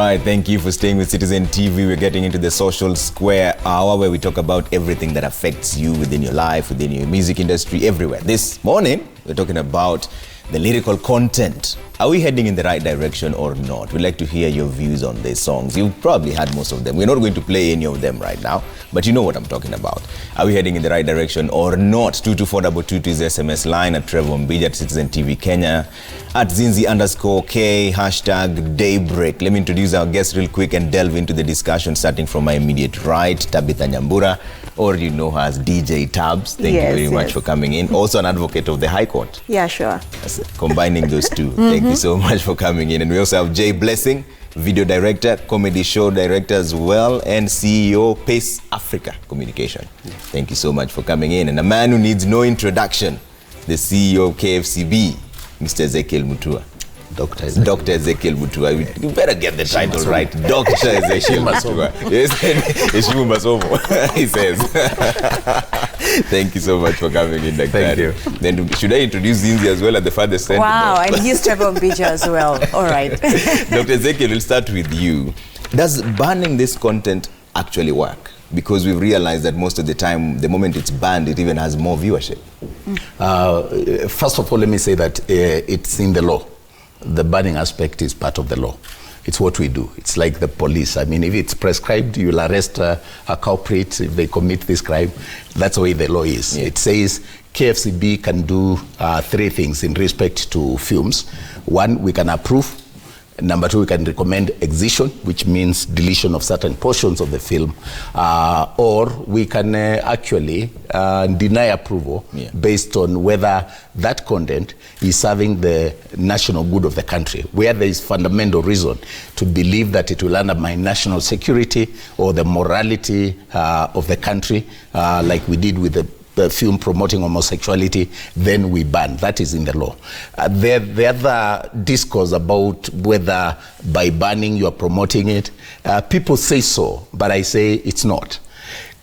right, thank you for staying with Citizen TV. We're getting into the social square hour where we talk about everything that affects you within your life, within your music industry, everywhere. This morning, we're talking about the lyrical content. Are we heading in the right direction or not? We'd like to hear your views on these songs. You've probably had most of them. We're not going to play any of them right now, but you know what I'm talking about. Are we heading in the right direction or not? 22422 is the SMS line, at Trevor Mbija, at Citizen TV Kenya, at Zinzi_K, hashtag Daybreak. Let me introduce our guest real quick and delve into the discussion, starting from my immediate right, Tabitha Nyambura, or you know her as DJ Tabs. Thank you very much for coming in. Also an advocate of the High Court. Yeah, sure. Combining those two. Thank you so much for coming in. And we also have Jay Blessing, video director, comedy show director as well, and CEO, Pace Africa Communication. Thank you so much for coming in. And a man who needs no introduction, the CEO of KFCB, Mr. Ezekiel Mutua. Dr. Ezekiel Mutua. You better get the title right. Dr. Ezekiel Mutua. Yes, Eshimu Masomo, he says. Thank you so much for coming in, Dr. Thank you. Then should I introduce Zinzi as well at the farthest end? Wow, and he's Trevor Mbija as well. All right. Dr. Ezekiel, we'll start with you. Does banning this content actually work? Because we've realized that most of the time, the moment it's banned, it even has more viewership. First of all, let me say that it's in the law. The banning aspect is part of the law. It's what we do. It's like the police. I mean, if it's prescribed, you'll arrest a culprit if they commit this crime. That's the way the law is. Yeah. It says KFCB can do 3 things in respect to films. 1, we can approve. Number 2, we can recommend excision, which means deletion of certain portions of the film, or we can actually deny approval based on whether that content is serving the national good of the country, where there is fundamental reason to believe that it will undermine national security or the morality of the country, like we did with the film promoting homosexuality, then we ban. That is in the law. The other discourse about whether by banning you are promoting it, people say so, but I say it's not.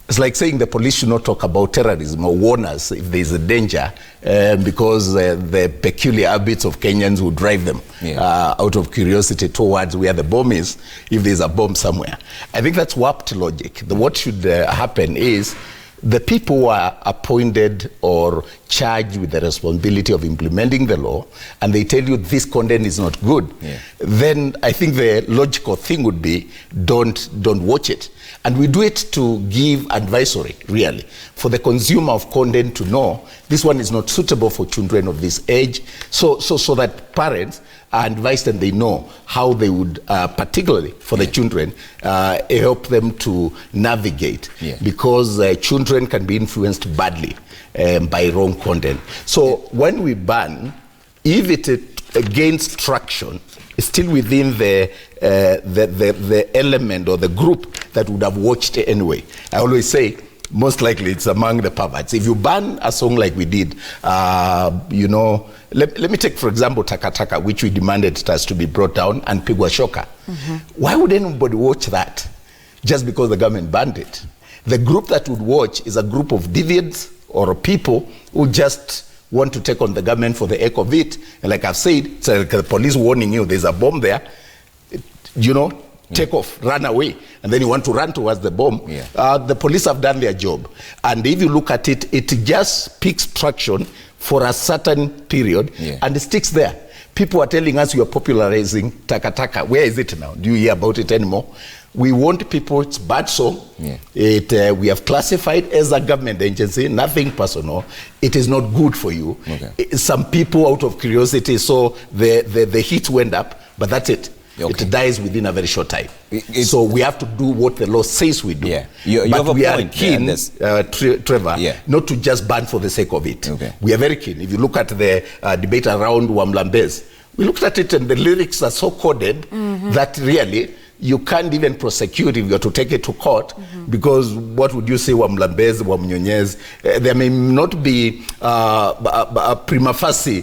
It's like saying the police should not talk about terrorism or warn us if there's a danger because the peculiar habits of Kenyans will drive them out of curiosity towards where the bomb is, if there's a bomb somewhere. I think that's warped logic. What should happen is the people who are appointed or charged with the responsibility of implementing the law, and they tell you this content is not good, then I think the logical thing would be don't watch it. And we do it to give advisory, really, for the consumer of content to know this one is not suitable for children of this age, so that parents are advised and they know how they would, particularly for the children, help them to navigate, because children can be influenced badly by wrong content. So when we ban, if it gains traction, it's still within the element or the group that would have watched it anyway. I always say, most likely it's among the perverts. If you ban a song like we did, you know, let me take, for example, Taka Taka, which we demanded it has to be brought down, and Pigwa Shoka. Why would anybody watch that just because the government banned it? The group that would watch is a group of deviants or people who just want to take on the government for the heck of it. And like I've said, it's like the police warning you, there's a bomb there, you know, take off, run away, and then you want to run towards the bomb. The police have done their job. And if you look at it, it just picks traction for a certain period, and it sticks there. People are telling us you are popularizing Taka Taka. Where is it now? Do you hear about it anymore? We want people, it's bad song. We have classified as a government agency, nothing personal. It is not good for you. Some people out of curiosity, so the heat went up, but that's it. It dies within a very short time. So we have to do what the law says we do. But we are keen, Trevor, not to just ban for the sake of it. We are very keen. If you look at the debate around Wamlambez, we looked at it and the lyrics are so coded that really you can't even prosecute if you are to take it to court, because what would you say, Wamlambez, Wamnyonyez? There may not be a prima facie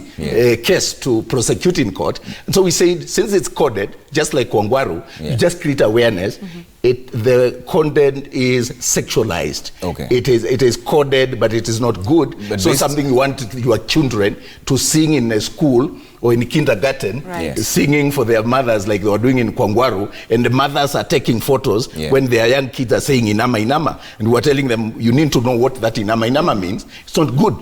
case to prosecute in court. And so we said, since it's coded, just like Kwangwaru, you just create awareness. The content is sexualized. Okay. It is coded, but it is not good. But so something you want your children to sing in a school or in kindergarten, Right. Yes. singing for their mothers like they were doing in Kwangwaru, and the mothers are taking photos when their young kids are saying inama inama, and we're telling them you need to know what that inama inama means. It's not good.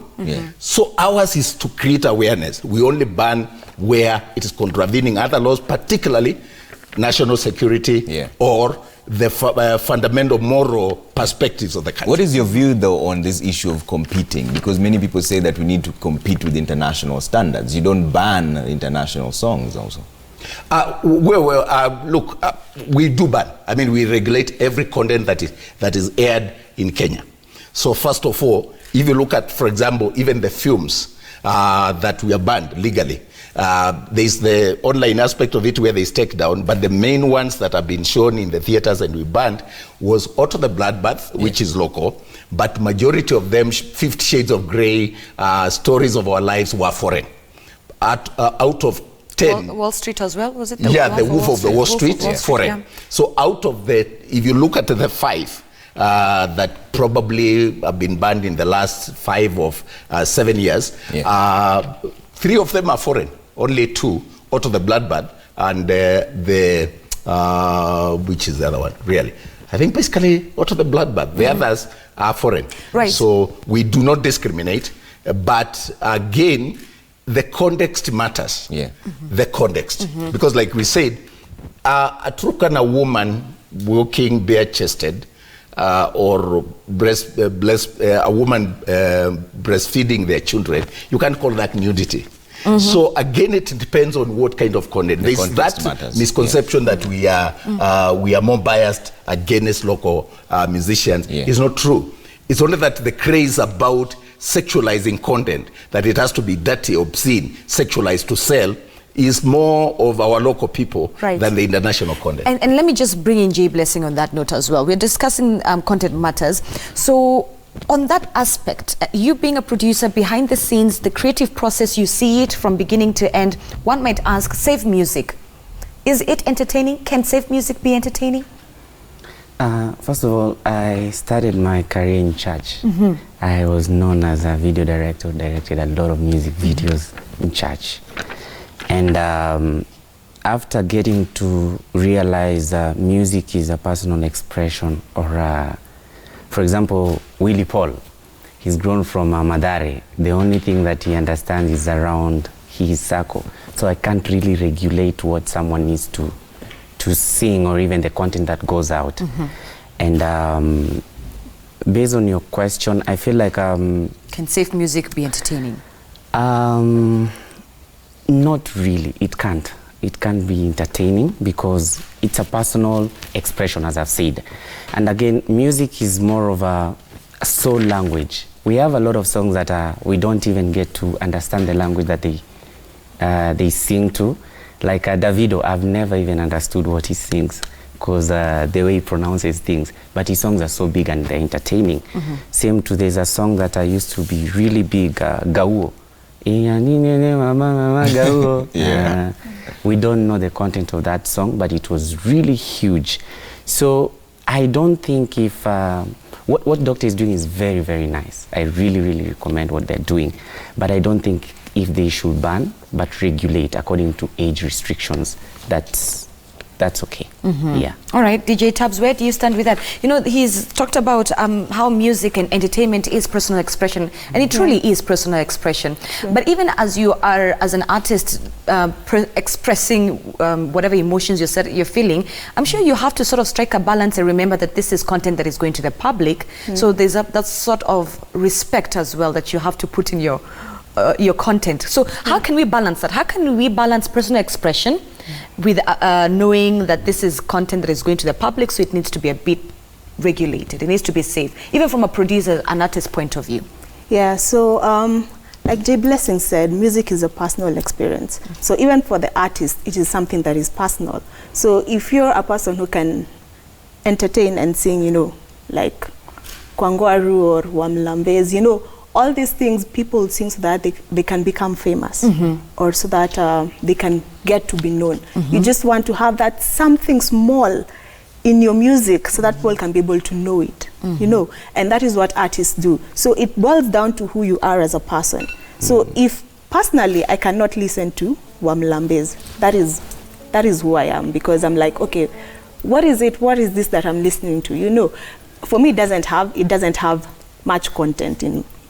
So ours is to create awareness. We only ban where it is contravening other laws, particularly national security or the fundamental moral perspectives of the country. What is your view, though, on this issue of competing? Because many people say that we need to compete with international standards. You don't ban international songs also. Look, we do ban. I mean, we regulate every content that is aired in Kenya. So first of all, if you look at, for example, even the films that we are banned legally, there's the online aspect of it where they take down, but the main ones that have been shown in the theaters and we banned was Otto the Bloodbath, which is local, but majority of them, 50 Shades of Grey, Stories of Our Lives, were foreign. Out of 10. Wall Street as well, was it? The Wolf of the Wall Street, foreign. Yeah. So out of the, if you look at the 5, that probably have been banned in the last 5 or 7 years, 3 of them are foreign. Only 2, Otto the Bloodbath and which is the other one, really? I think basically Otto the Bloodbath. The others are foreign. Right. So we do not discriminate, but again, the context matters. The context. Because like we said, a Turkana woman walking bare-chested or a woman breastfeeding their children, you can't call that nudity. So again, it depends on what kind of content. There's that misconception that we are more biased against local musicians. It's not true. It's only that the craze about sexualizing content, that it has to be dirty, obscene, sexualized to sell, is more of our local people than the international content. And let me just bring in Jay Blessing on that note as well. We're discussing content matters. So on that aspect, you being a producer behind the scenes, the creative process, you see it from beginning to end. One might ask, Save Music, is it entertaining? Can Save Music be entertaining? First of all, I started my career in church. I was known as a video director, directed a lot of music videos in church. And after getting to realize music is a personal expression, or for example, Willie Paul, he's grown from Madare. The only thing that he understands is around his circle. So I can't really regulate what someone needs to sing, or even the content that goes out. And based on your question, I feel like can Safe Music be entertaining? Not really. It can't. It can't be entertaining because it's a personal expression, as I've said. And again, music is more of a soul language. We have a lot of songs that we don't even get to understand the language that they sing to. Like Davido, I've never even understood what he sings because the way he pronounces things. But his songs are so big and they're entertaining. Same to, there's a song that I used to be really big, Gauo. We don't know the content of that song, but it was really huge. So I don't think if what Doctor is doing is very, very nice. I really, really recommend what they're doing. But I don't think if they should ban, but regulate according to age restrictions, that's okay. Yeah. All right, DJ Tabs, where do you stand with that? You know, he's talked about how music and entertainment is personal expression, and it truly is personal expression. But even as you are, as an artist, expressing whatever emotions you're feeling, I'm sure you have to sort of strike a balance and remember that this is content that is going to the public. So there's that sort of respect as well that you have to put in your content. So how can we balance that? How can we balance personal expression with knowing that this is content that is going to the public, so it needs to be a bit regulated, it needs to be safe, even from a producer and artist point of view? Yeah, so like Jay Blessing said, music is a personal experience. So even for the artist, it is something that is personal. So if you're a person who can entertain and sing, you know, like Kwangwaru or Wamlambez, you know, all these things people sing so that they can become famous, or so that they can get to be known. You just want to have that something small in your music so that people can be able to know it, you know, and that is what artists do. So it boils down to who you are as a person. So if personally I cannot listen to Wamlambez, that is who I am, because I'm like, okay, what is this that I'm listening to? You know, for me it doesn't have much content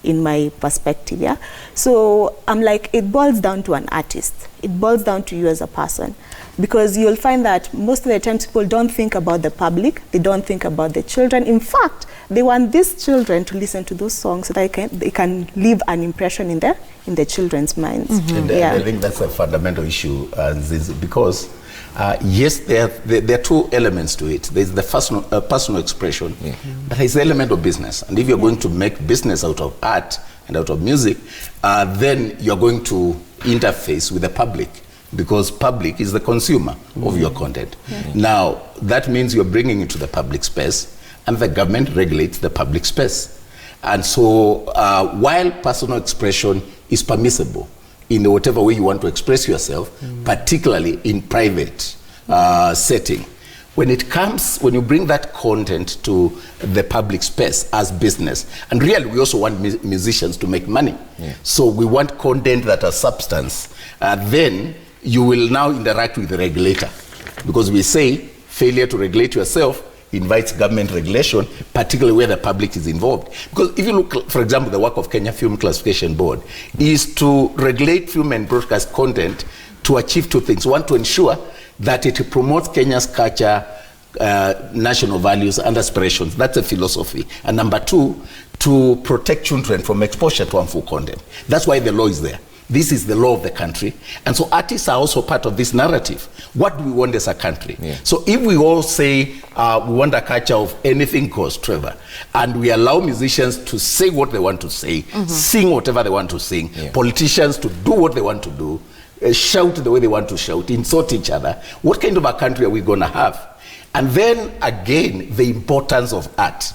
in my perspective, yeah. So I'm like, it boils down to an artist. It boils down to you as a person, because you'll find that most of the times people don't think about the public, they don't think about the children. In fact, they want these children to listen to those songs so that they can leave an impression in the children's minds. And I think that's a fundamental issue, because yes, there are two elements to it. There's the personal expression, but there's the element of business. And if you're going to make business out of art and out of music, then you're going to interface with the public, because public is the consumer of your content. Now, that means you're bringing it to the public space, and the government regulates the public space. And so while personal expression is permissible in whatever way you want to express yourself, particularly in private setting, when you bring that content to the public space as business, and really we also want musicians to make money. So we want content that has substance. Then you will now interact with the regulator, because we say failure to regulate yourself invites government regulation, particularly where the public is involved. Because if you look, for example, the work of Kenya Film Classification Board is to regulate film and broadcast content to achieve two things. One, to ensure that it promotes Kenya's culture, national values and aspirations. That's a philosophy. And number two, to protect children from exposure to harmful content. That's why the law is there. This is the law of the country. And so artists are also part of this narrative. What do we want as a country? So if we all say we want a culture of anything goes, Trevor, and we allow musicians to say what they want to say, sing whatever they want to sing, politicians to do what they want to do, shout the way they want to shout, insult each other, what kind of a country are we going to have? And then again, the importance of art.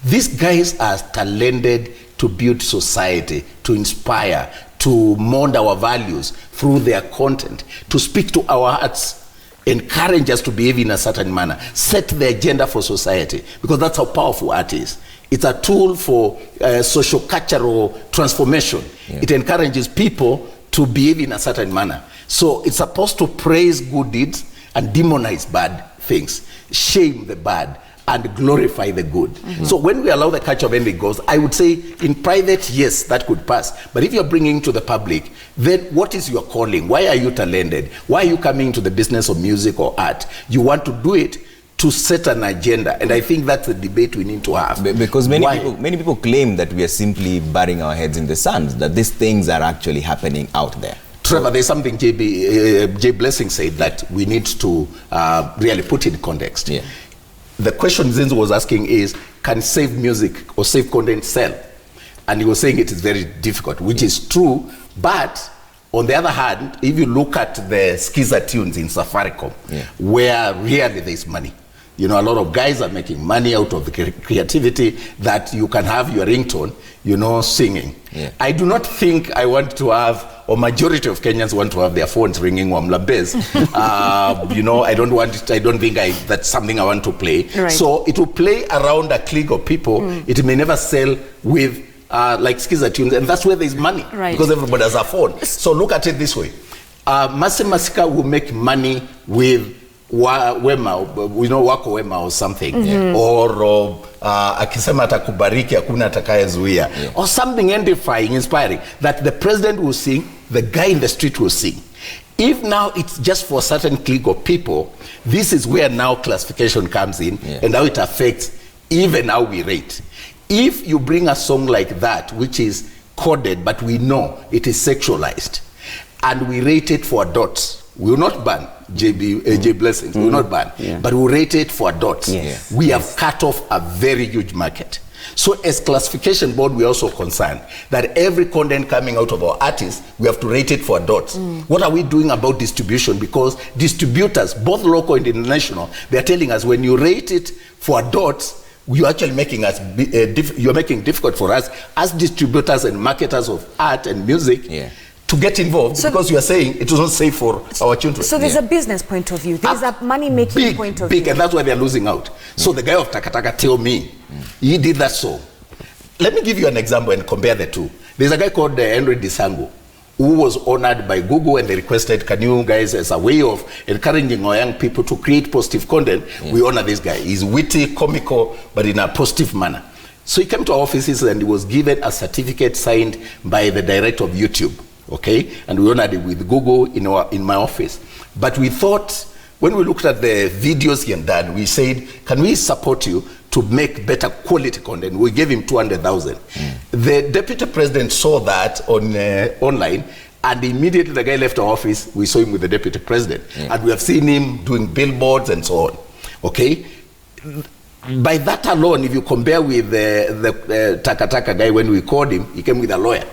These guys are talented to build society, to inspire, to mold our values through their content, to speak to our hearts, encourage us to behave in a certain manner, set the agenda for society, because that's how powerful art is. It's a tool for socio-cultural transformation. It encourages people to behave in a certain manner. So it's supposed to praise good deeds and demonize bad things, shame the bad, and glorify the good. So when we allow the culture of anything goes, I would say in private, yes, that could pass. But if you're bringing to the public, then what is your calling? Why are you talented? Why are you coming into the business of music or art? You want to do it to set an agenda. And I think that's the debate we need to have. Because many people claim that we are simply burying our heads in the sand, that these things are actually happening out there. Trevor, there's something Jay Blessing said that we need to really put in context. The question Zinzo was asking is, can saved music or saved content sell? And he was saying it is very difficult, which is true. But on the other hand, if you look at the Skiza tunes in Safaricom, where really there's money, you know, a lot of guys are making money out of the creativity that you can have your ringtone, you know, singing. I do not think I want to have, or majority of Kenyans want to have their phones ringing Wamlambez. You know, I don't think that's something I want to play. So it will play around a clique of people. It may never sell with like Skiza tunes, and that's where there's money, because everybody has a phone. So look at it this way. Mase Masika will make money with Wema, we know Wako Wema or something, or akisema atakubariki hakuna atakayezuia, or something edifying, inspiring, that the president will sing, the guy in the street will sing. If now it's just for a certain clique of people, this is where now classification comes in, and how it affects even how we rate. If you bring a song like that, which is coded, but we know it is sexualized, and we rate it for dots, we will not ban J Blessings, we will not ban, but we will rate it for dots. We have cut off a very huge market. So as classification board, we are also concerned that every content coming out of our artists, we have to rate it for dots. What are we doing about distribution? Because distributors, both local and international, they are telling us when you rate it for dots, you're actually making us you're making difficult for us as distributors and marketers of art and music to get involved, because you are saying it was not safe for our children. So there's a business point of view. There's a money-making point of view. And that's why they're losing out. So the guy of Takataka tell me, he did that song. Let me give you an example and compare the two. There's a guy called Henry Disango, who was honored by Google, and they requested, can you guys, as a way of encouraging our young people to create positive content, we honor this guy. He's witty, comical, but in a positive manner. So he came to our offices and he was given a certificate signed by the director of YouTube. Okay, and we honored it with Google in my office. But we thought, when we looked at the videos he had done, we said, can we support you to make better quality content? We gave him 200,000. The deputy president saw that on online, and immediately the guy left our office. We saw him with the deputy president, and we have seen him doing billboards and so on. Okay. By that alone, if you compare with the Takataka guy, when we called him, he came with a lawyer.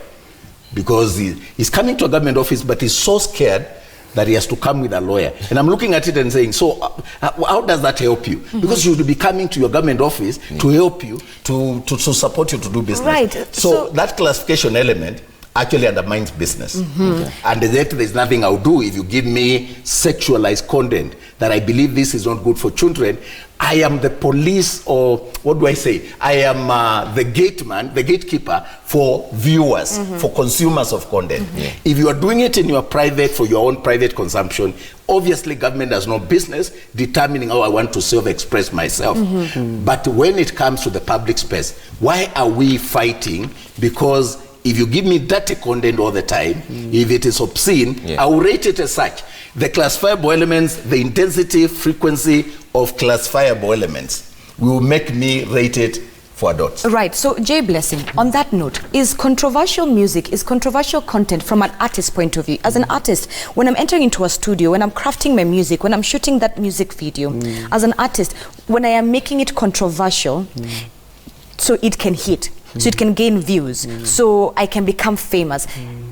Because he's coming to a government office, but he's so scared that he has to come with a lawyer. And I'm looking at it and saying, so how does that help you? Because you should be coming to your government office to help you, to support you to do business. Right. So that classification element actually undermines business. And there's nothing I'll do if you give me sexualized content that I believe this is not good for children. I am the police, or what do I say? I am the gatekeeper for viewers, for consumers of content. If you are doing it in your private, for your own private consumption, obviously government has no business determining how I want to self-express myself. But when it comes to the public space, why are we fighting? Because if you give me dirty content all the time, if it is obscene, I will rate it as such. The classifiable elements, the intensity, frequency of classifiable elements will make me rate it for adults. Right. So, Jay Blessing, on that note, is controversial music, is controversial content from an artist's point of view? As an artist, when I'm entering into a studio, when I'm crafting my music, when I'm shooting that music video, as an artist, when I am making it controversial, so it can hit, so it can gain views, so I can become famous.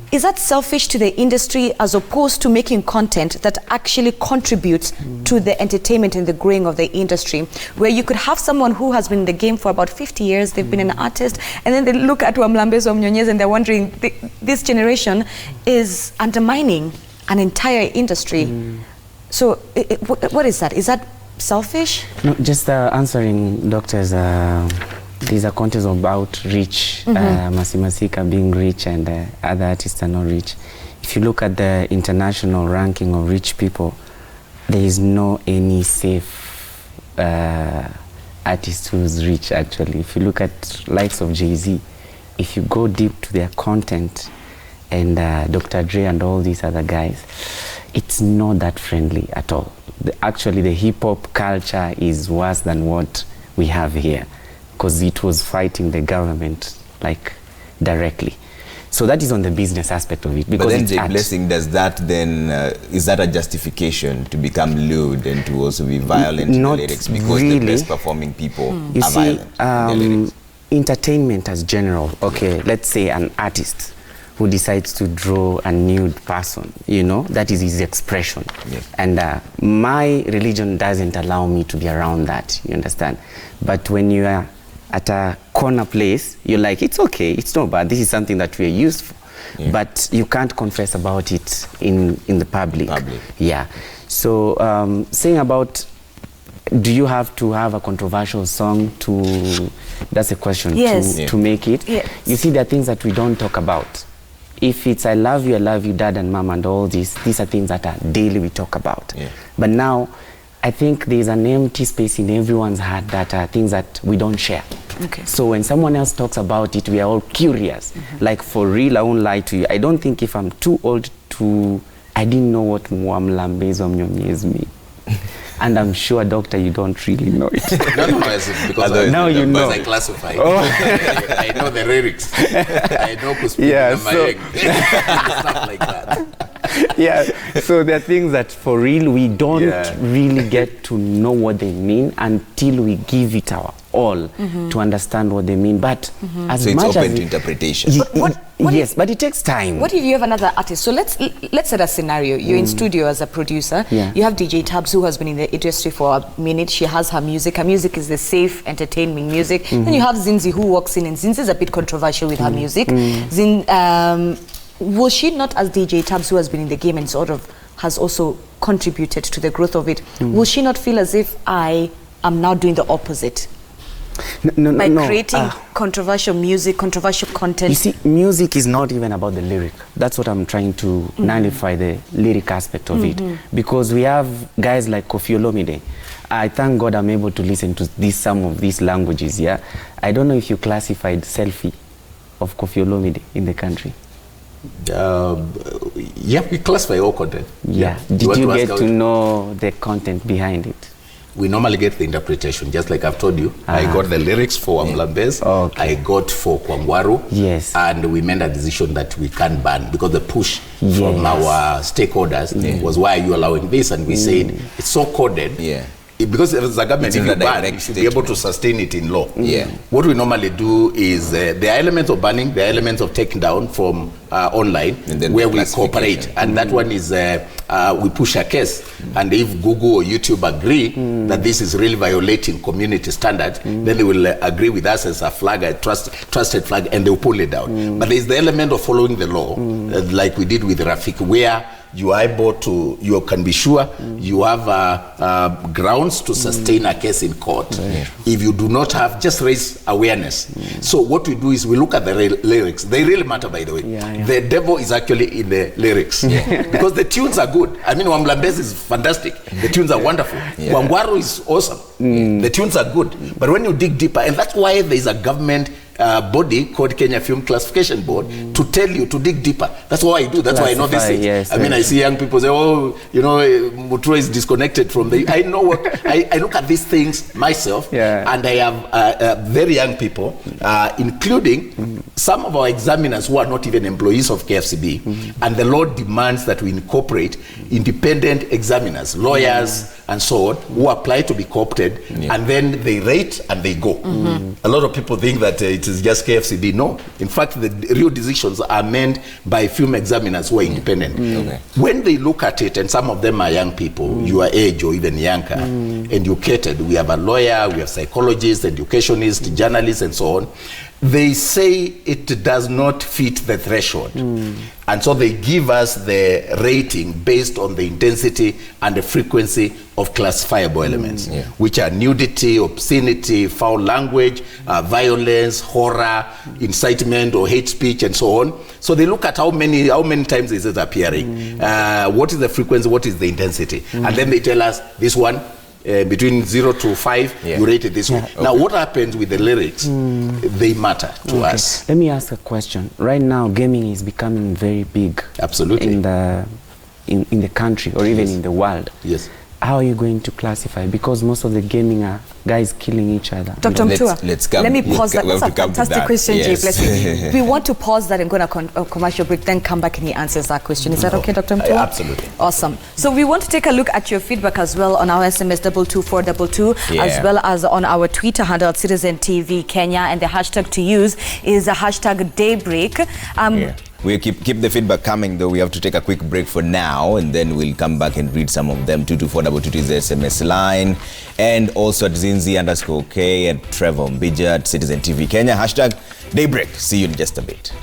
Is that selfish to the industry as opposed to making content that actually contributes to the entertainment and the growing of the industry, where you could have someone who has been in the game for about 50 years, they've been an artist, and then they look at Wamlambezo Mnyonyezi and they're wondering, this generation is undermining an entire industry. So what is that? Is that selfish? No, just answering doctors, these are contests about rich, Masimasika being rich and other artists are not rich. If you look at the international ranking of rich people, there is no any safe artist who's rich actually. If you look at likes of Jay-Z, if you go deep to their content and Dr. Dre and all these other guys, it's not that friendly at all. Actually, the hip-hop culture is worse than what we have here, because it was fighting the government like directly. So that is on the business aspect of it. Because but then Jay Blessing, does that then, is that a justification to become lewd and to also be violent in the lyrics? Because really. The best performing people you are see, violent in the lyrics. Entertainment as general, okay, let's say an artist who decides to draw a nude person, you know, that is his expression. And my religion doesn't allow me to be around that, you understand? But when you are at a corner place, you're like, it's okay, it's not bad, this is something that we're used for. But you can't confess about it in the public. Yeah. So saying about, do you have to have a controversial song to, that's a question, to make it? You see, there are things that we don't talk about. If it's I love you, dad and mom and all this, these are things that are daily we talk about. But now, I think there's an empty space in everyone's heart that are things that we don't share. So when someone else talks about it, we are all curious. Like for real, I won't lie to you. I don't think if I'm too old to, I didn't know what Wamlambezo Mnyonyezi mean. And I'm sure, doctor, you don't really know it. No, because now you know. I classify. I know the lyrics. I know Kuspina stuff like that. Yeah, so there are things that for real we don't really get to know what they mean until we give it our all to understand what they mean. But as So it's much open as to interpretation. yes, but it takes time. What if you have another artist? So let's set a scenario. You're in studio as a producer. Yeah. You have DJ Tabs, who has been in the industry for a minute. She has her music. Her music is the safe, entertaining music. Then you have Zinzi, who walks in, and Zinzi is a bit controversial with her music. Will she not, as DJ Tabs, who has been in the game and sort of has also contributed to the growth of it, will she not feel as if I am now doing the opposite? By creating controversial music, controversial content. You see, music is not even about the lyric. That's what I'm trying to nullify, the lyric aspect of it. Because we have guys like Koffi Olomide. I thank God I'm able to listen to some of these languages, yeah? I don't know if you classified Selfie of Koffi Olomide in the country. Yeah, we classify all content. Yeah. Did you get to know the content behind it? We normally get the interpretation, just like I've told you. I got the lyrics for Wamlambez, I got for Kwangwaru, and we made a decision that we can't ban because the push from our stakeholders was, why are you allowing this? And we said, it's so coded. Because as a government, if you ban, you should be able to sustain it in law. What we normally do is, there are elements of banning, there are elements of taking down from online, where we cooperate. And that one is, we push a case. And if Google or YouTube agree that this is really violating community standards, then they will agree with us as a flag, a trusted flag, and they will pull it down. But there is the element of following the law, like we did with Rafik, where you are able to, you can be sure you have grounds to sustain a case in court. If you do not have, just raise awareness. So what we do is we look at the lyrics. They really matter, by the way. The devil is actually in the lyrics. Because the tunes are good. I mean, Wamlambez is fantastic. The tunes are wonderful. Wangwaru is awesome. The tunes are good. But when you dig deeper, and that's why there is a government body called Kenya Film Classification Board to tell you to dig deeper. That's why I do. That's why I know these things. I mean, I see young people say, oh, you know, Mutro is disconnected from the... I know what... I look at these things myself, and I have very young people, including some of our examiners who are not even employees of KFCB, and the law demands that we incorporate independent examiners, lawyers, and so on, who apply to be co-opted, and then they rate and they go. A lot of people think that it is just KFCB. No. In fact, the real decisions are made by film examiners who are independent. When they look at it, and some of them are young people, your age or even younger, educated, we have a lawyer, we have psychologists, educationists, journalists, and so on. They say it does not fit the threshold. And so they give us the rating based on the intensity and the frequency of classifiable elements, which are nudity, obscenity, foul language, violence, horror, incitement or hate speech, and so on. So they look at how many times is it appearing, what is the frequency, what is the intensity, and then they tell us this one, between 0 to 5, you rate it this way. Now, what happens with the lyrics? They matter to us. Let me ask a question. Right now, gaming is becoming very big. Absolutely. In the country or even in the world. How are you going to classify? Because most of the gaming are guys killing each other. Dr. Mtua, let me pause that. That's a fantastic question, Jay. We want to pause that and go on a commercial break, then come back and he answers that question. Is that okay, Dr. Mtua? Absolutely. Awesome. So we want to take a look at your feedback as well on our SMS 22422, as well as on our Twitter handle at Citizen TV Kenya, and the hashtag to use is the hashtag Daybreak. We keep the feedback coming, though. We have to take a quick break for now, and then we'll come back and read some of them. 22422 is the SMS line, and also at Zinzi_K, at Trevor Mbija, at Citizen TV Kenya, hashtag Daybreak. See you in just a bit.